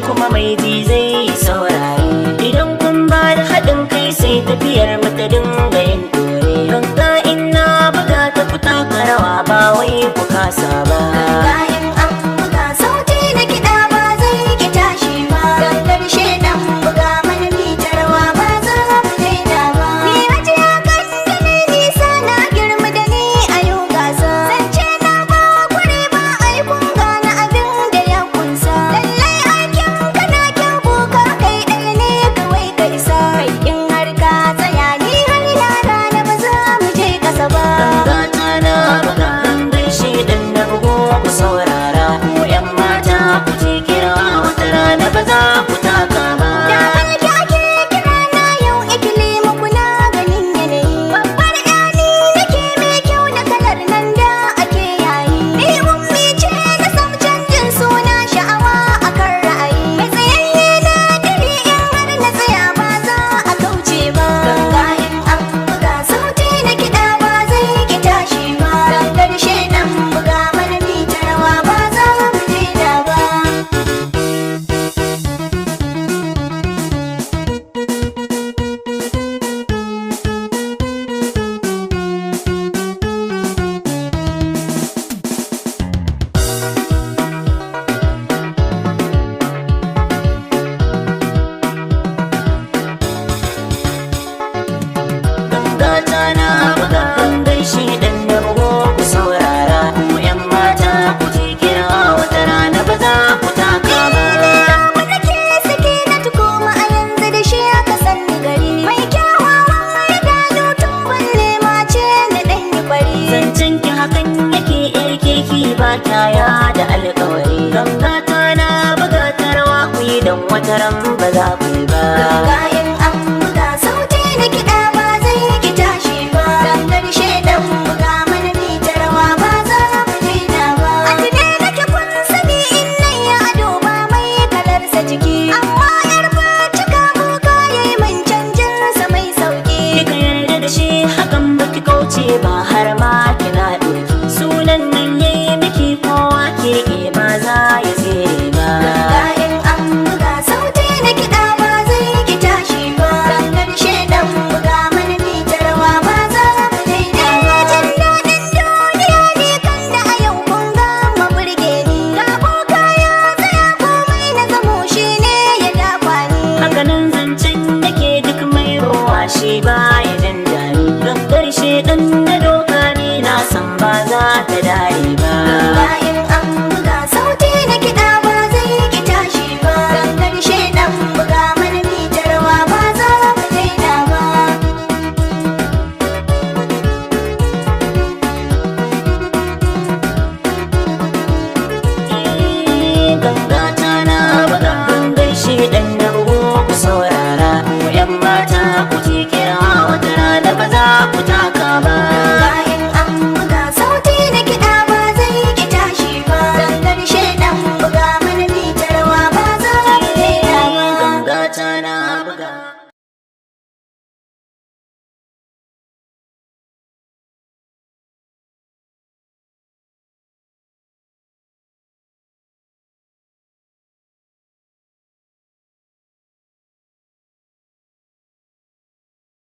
kuma mai ji zai saurare idan kun ba da haɗin kai sai tafiyar mu ta dinga yin dore ganga in na buga ta fita karawa ba wai ku kasa ba ganga in an buga sauti na kiɗa ba zai ki tashi ba gangar shedan buga mana mitarwa ba za mu daina ba ni hajiya kan da ne nisa na girma da ni a yau gasa zance na ba kware ba ai kun gane abin da ya kunsa lallai aikin kana kyan kuka kai ɗaya ne kawai ka isa kai in har ka tsaya ni har yara na ba za mu je kasa ba ganga ta na buga gangar shedan na bugo ku saurara ku yan mata ku je kira wata rana ba za ku taka ba da alki ake kira na yau ikili muku na ganin yanayi babbar yani nake mai kyau da kalar nan da ake yayi ni ummi ce na sam canjin suna sha'awa akan ra'ayi mai tsayayye na diri in har na tsaya ba za a kauce ba ganga in an buga sauti na kiɗa ba zai ki tashi ba gangar shedan buga mana mitarwa ba za mu daina ba ganga ta na buga gangar shedan na bugo ku saurara ku yan mata ku je kira wata rana ba za ku taka ba wanda ke sake na tukuma a yanzu da shi aka sanni gari mai kyawawan idanu tun balle mace na ɗan yi bari zancen ki hakan yake yar keki ba kyaya da alƙawari ganga ta na buga ta rawa ku yi don wata ran ba za ku yi ba ganga in an buga sauti na kiɗa ba zai ki tashi ba gangar shedan buga mana mitarwa ba za mu daina ba a tune nake kun sani in nan ya ado ba mai kalarsa jiki amma yar cika kuka yayi min canjin sa mai sauki kika yarda da shi hakan baki kauce ba har ma kina ɗauki sunan nan yayi miki kowa ke ba za ya tsere ba ganga in an buga sauti na kiɗa ba zai ki tashi ba gangar shedan buga mana mitarwa ba za mu daina ba jin daɗin duniya ne kan da a yau kun ga burge ni ga kuka ya tsaya komai na zamo shi ne ya dafa ni hakanan zancen yake duk mai ruwa shi ba ya jin daɗi gangar shedan na doka ne na san ba za ta dare ba ganga in an buga sauti na kiɗa ba zai ki tashi ba gangar shedan buga mana mitarwa ba za mu daina ba ganga ta na buga gangar shedan na bugo ku saurara ku yan mata ku je kira wata rana ba za ku taka ba